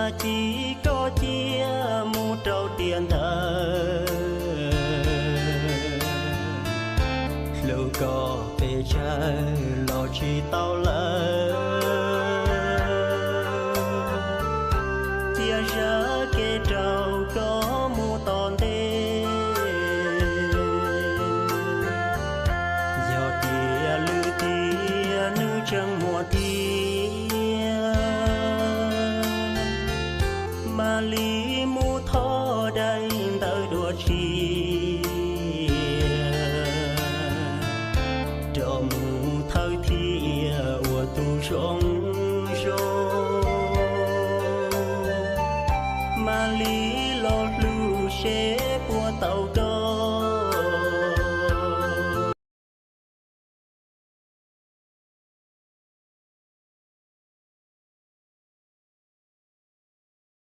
mà chỉ có chia mu trâu tiền thờ lưu có về trái lo chỉ tao lỡ chia ra kê trâu có mu tòn thế giọt tia lưu tia nữ trăng mùa tia mà lý mu thọ đây tới đùa chi cho mu thơi thia ua tu rong mà lý lo lưu xế của tàu